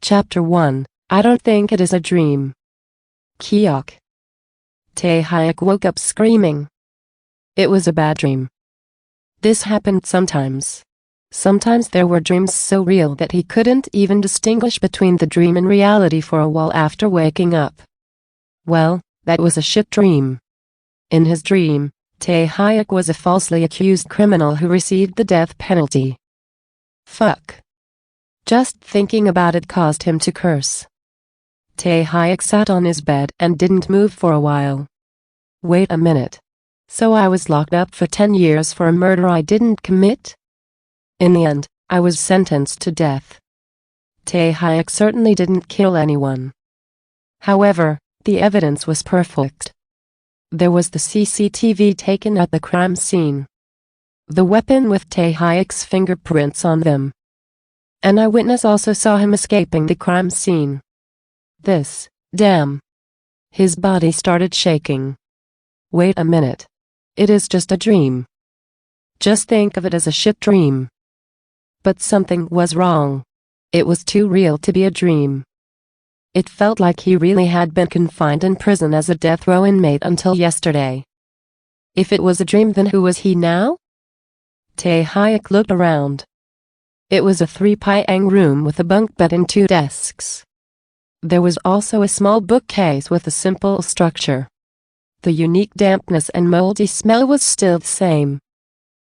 Chapter 1. I don't think it is a dream. Kyok. Tae-hyuk woke up screaming. It was a bad dream. This happened sometimes. Sometimes there were dreams so real that he couldn't even distinguish between the dream and reality for a while after waking up. Well, that was a shit dream. In his dream, Tae-hyuk was a falsely accused criminal who received the death penalty. Fuck. Just thinking about it caused him to curse. Tae-hyuk sat on his bed and didn't move for a while. Wait a minute. So I was locked up for 10 years for a murder I didn't commit? In the end, I was sentenced to death. Tae-hyuk certainly didn't kill anyone. However, the evidence was perfect. There was the CCTV taken at the crime scene. The weapon with Tae-hyuk's fingerprints on them. An eyewitness also saw him escaping the crime scene. Damn. His body started shaking. Wait a minute. It is just a dream. Just think of it as a shit dream. But something was wrong. It was too real to be a dream. It felt like he really had been confined in prison as a death row inmate until yesterday. If it was a dream, then who was he now? Tae-hyuk looked around. It was a 3-pyang room with a bunk bed and 2 desks. There was also a small bookcase with a simple structure. The unique dampness and moldy smell was still the same.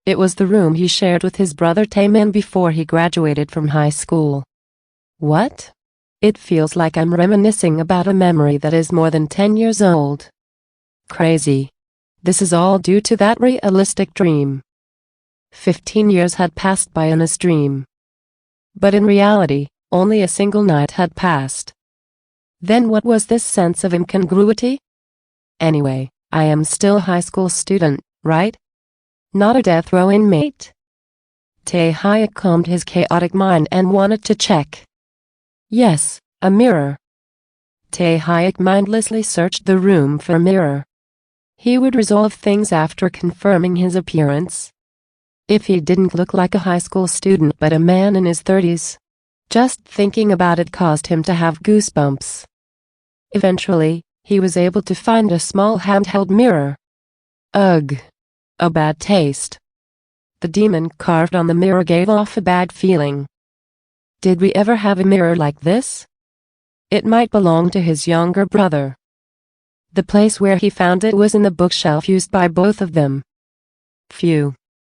It was the room he shared with his brother Taemin before he graduated from high school. What? It feels like I'm reminiscing about a memory that is more than 10 years old. Crazy. This is all due to that realistic dream. 15 years had passed by in his dream. But in reality, only a single night had passed. Then what was this sense of incongruity? Anyway, I am still a high school student, right? Not a death row inmate? Tae-hyuk calmed his chaotic mind and wanted to check. Yes, a mirror. Tae-hyuk mindlessly searched the room for a mirror. He would resolve things after confirming his appearance. If he didn't look like a high school student but a man in his 30s. Just thinking about it caused him to have goosebumps. Eventually, he was able to find a small handheld mirror. Ugh. A bad taste. The demon carved on the mirror gave off a bad feeling. Did we ever have a mirror like this? It might belong to his younger brother. The place where he found it was in the bookshelf used by both of them. Phew.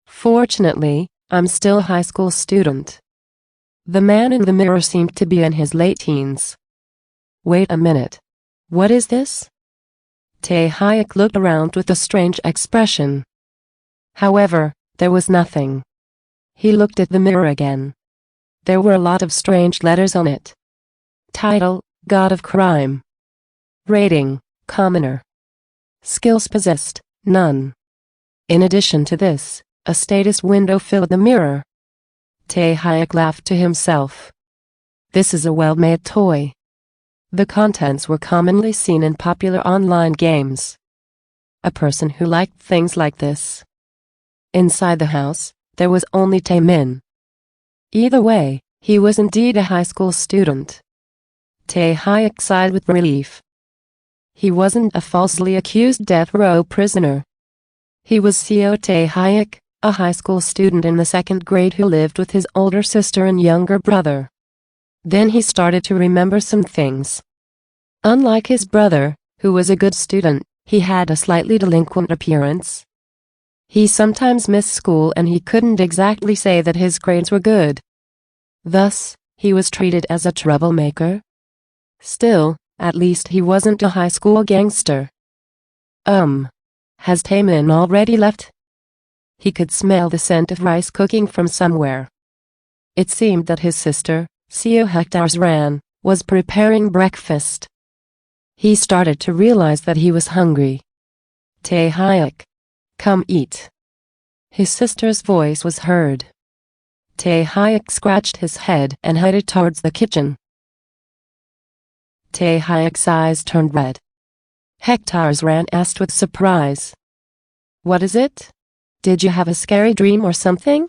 Fortunately, I'm still a high school student. The man in the mirror seemed to be in his late teens. Wait a minute. What is this? Tae-hyuk looked around with a strange expression. However, there was nothing. He looked at the mirror again. There were a lot of strange letters on it. Title, God of Crime. Rating, Commoner. Skills possessed, none. In addition to this, a status window filled the mirror. Tae-hyuk laughed to himself. This is a well-made toy. The contents were commonly seen in popular online games. A person who liked things like this. Inside the house, there was only Taemin. Either way, he was indeed a high school student. Tae-hyuk sighed with relief. He wasn't a falsely accused death row prisoner. He was Seo Tae-hyuk, a high school student in the 2nd grade who lived with his older sister and younger brother. Then he started to remember some things. Unlike his brother, who was a good student, he had a slightly delinquent appearance. He sometimes missed school and he couldn't exactly say that his grades were good. Thus, he was treated as a troublemaker. Still, at least he wasn't a high school gangster. Has Taemin already left? He could smell the scent of rice cooking from somewhere. It seemed that his sister, Seo Hectarsran, was preparing breakfast. He started to realize that he was hungry. Tae-hyuk, come eat. His sister's voice was heard. Tae-hyuk scratched his head and headed towards the kitchen. Tae-hyuk's eyes turned red. Hectarsran asked with surprise. What is it? Did you have a scary dream or something?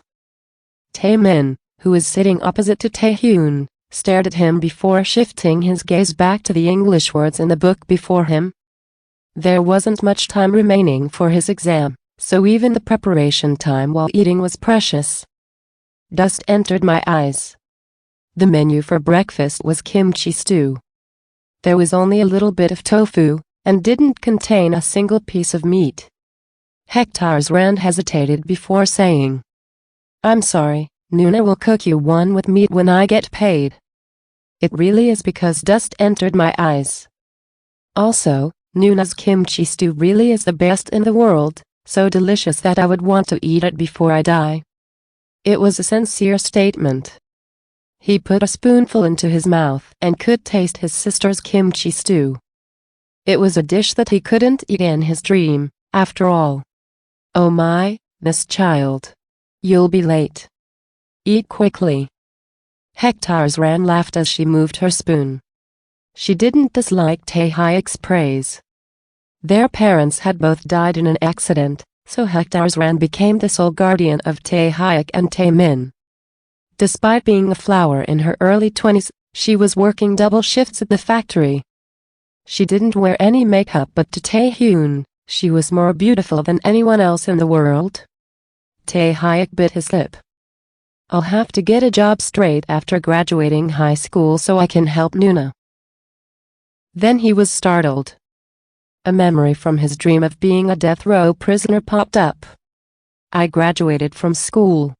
Taemin, who was sitting opposite to Taehyun, stared at him before shifting his gaze back to the English words in the book before him. There wasn't much time remaining for his exam, so even the preparation time while eating was precious. Dust entered my eyes. The menu for breakfast was kimchi stew. There was only a little bit of tofu, and didn't contain a single piece of meat. Hector's Rand hesitated before saying, "I'm sorry, Nuna will cook you one with meat when I get paid." It really is because dust entered my eyes. Also, Nuna's kimchi stew really is the best in the world, so delicious that I would want to eat it before I die. It was a sincere statement. He put a spoonful into his mouth and could taste his sister's kimchi stew. It was a dish that he couldn't eat in his dream, after all. "Oh my, Miss Child. You'll be late. Eat quickly." Hector's Rand laughed as she moved her spoon. She didn't dislike Tae-hyuk's praise. Their parents had both died in an accident, so Hector's Rand became the sole guardian of Tae-hyuk and Tae-min. Despite being a flower in her early 20s, she was working double shifts at the factory. She didn't wear any makeup, but to Tae-hyun, she was more beautiful than anyone else in the world. Tae-hyuk bit his lip. "I'll have to get a job straight after graduating high school so I can help Nuna." Then he was startled. A memory from his dream of being a death row prisoner popped up. "I graduated from school.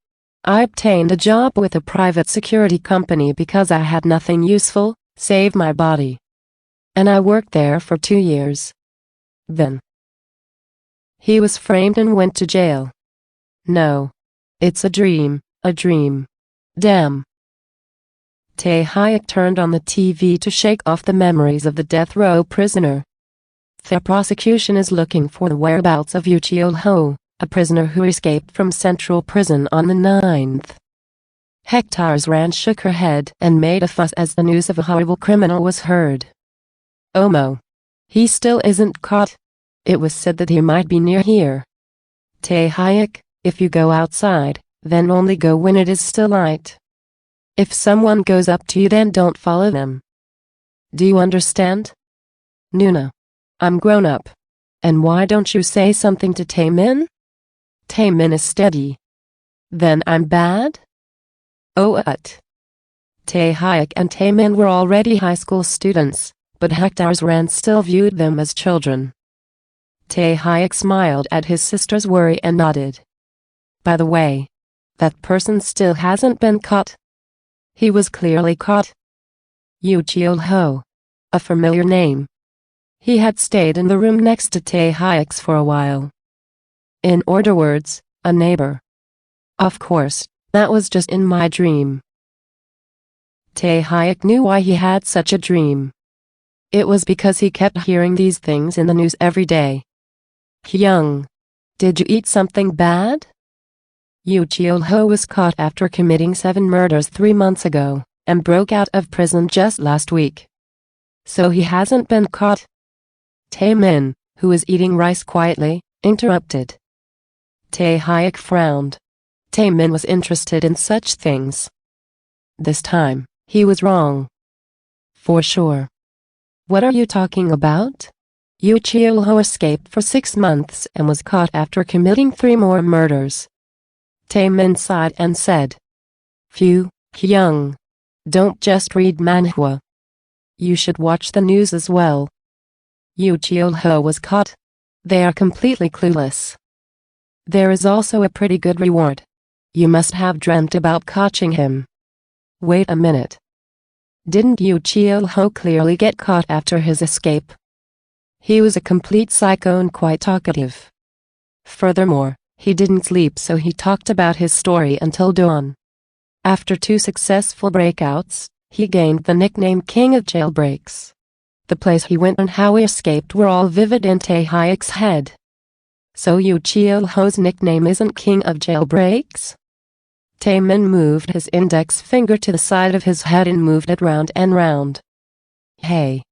I obtained a job with a private security company because I had nothing useful, save my body. And I worked there for 2 years. Then he was framed and went to jail." No. It's a dream, a dream. Damn. Tae-hyuk turned on the TV to shake off the memories of the death row prisoner. The prosecution is looking for the whereabouts of Yoo Cheol-ho, a prisoner who escaped from Central Prison on the 9th. Hector's Rand shook her head and made a fuss as the news of a horrible criminal was heard. "Omo. He still isn't caught. It was said that he might be near here. Tae-hyuk, if you go outside, then only go when it is still light. If someone goes up to you, then don't follow them. Do you understand? Nuna. I'm grown up. And why don't you say something to Tae-min? Tae-min is steady. Then I'm bad? Oh what? Tae-hyuk and Tae-min were already high school students, but Hector's Rand still viewed them as children. Tae-hyuk smiled at his sister's worry and nodded. By the way, that person still hasn't been caught. He was clearly caught. Yoo Cheol-ho. A familiar name. He had stayed in the room next to Tae-hyuk's for a while. In other words, a neighbor. Of course, that was just in my dream. Tae-hyuk knew why he had such a dream. It was because he kept hearing these things in the news every day. Hyung. Did you eat something bad? Yoo Cheol-ho was caught after committing 7 murders 3 months ago, and broke out of prison just last week. So he hasn't been caught. Tae-min, who was eating rice quietly, interrupted. Tae-hyuk frowned. Tae-min was interested in such things. This time, he was wrong. For sure. What are you talking about? Yoo Cheol-ho escaped for 6 months and was caught after committing 3 more murders. Tae-min sighed and said. Phew, Hyung. Don't just read manhwa. You should watch the news as well. Yoo Cheol-ho was caught. They are completely clueless. There is also a pretty good reward. You must have dreamt about catching him. Wait a minute. Didn't Yoo Cheol-ho clearly get caught after his escape? He was a complete psycho and quite talkative. Furthermore, he didn't sleep, so he talked about his story until dawn. After 2 successful breakouts, he gained the nickname King of Jailbreaks. The place he went and how he escaped were all vivid in Tae-hyuk's head. So Yoo Cheol-ho's nickname isn't King of Jailbreaks? Tae-min moved his index finger to the side of his head and moved it round and round. Hey.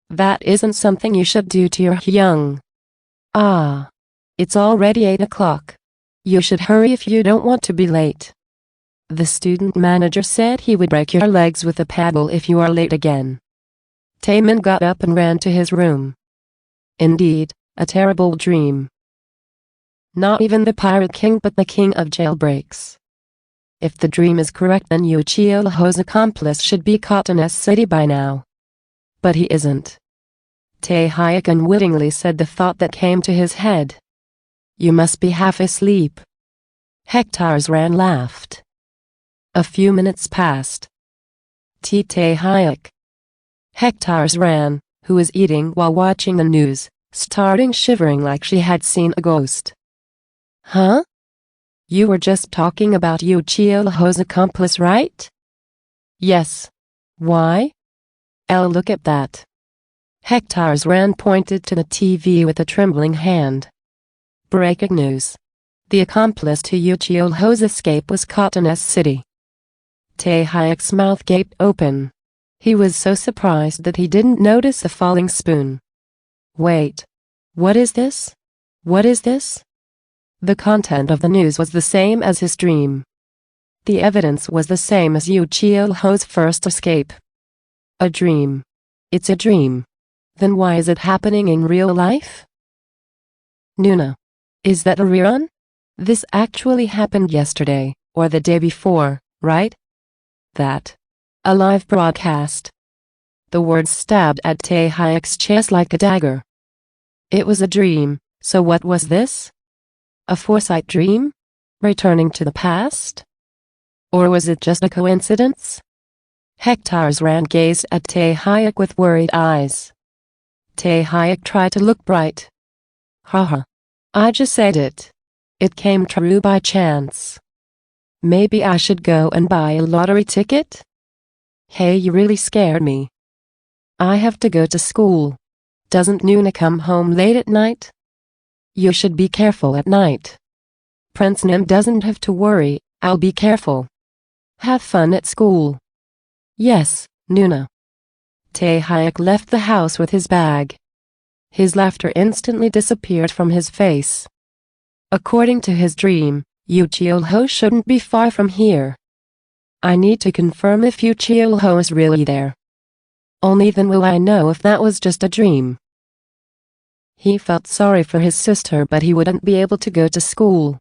That isn't something you should do to your Hyung. Ah. It's already 8 o'clock. You should hurry if you don't want to be late. The student manager said he would break your legs with a paddle if you are late again. Taemin got up and ran to his room. Indeed, a terrible dream. Not even the Pirate King but the king of jailbreaks. If the dream is correct, then Yoo Cheol-ho's accomplice should be caught in S-City by now. But he isn't. Tae-hyuk unwittingly said the thought that came to his head. You must be half asleep. Hector's Ran laughed. A few minutes passed. Tae-hyuk. Hector's Ran, who was eating while watching the news, started shivering like she had seen a ghost. Huh? You were just talking about Yoo Cheol-ho's accomplice, right? Yes. Why? Look at that. Hector's Ran pointed to the TV with a trembling hand. Breaking news. The accomplice to Yoo Cheol-ho's escape was caught in S-City. Tae-hyuk's mouth gaped open. He was so surprised that he didn't notice a falling spoon. Wait. What is this? What is this? The content of the news was the same as his dream. The evidence was the same as Yoo Cheol-ho's first escape. A dream. It's a dream. Then why is it happening in real life? Nuna. Is that a rerun? This actually happened yesterday, or the day before, right? That. A live broadcast. The words stabbed at Tae-hyuk's chest like a dagger. It was a dream, so what was this? A foresight dream? Returning to the past? Or was it just a coincidence? Hector's Ran gazed at Tae-hyuk with worried eyes. Tae-hyuk tried to look bright. Haha. I just said it. It came true by chance. Maybe I should go and buy a lottery ticket? Hey, you really scared me. I have to go to school. Doesn't Nuna come home late at night? You should be careful at night. Prince Nim doesn't have to worry, I'll be careful. Have fun at school. Yes, Nuna. Tae-hyuk left the house with his bag. His laughter instantly disappeared from his face. According to his dream, Yoo Cheol-ho shouldn't be far from here. I need to confirm if Yoo Cheol-ho is really there. Only then will I know if that was just a dream. He felt sorry for his sister, but he wouldn't be able to go to school.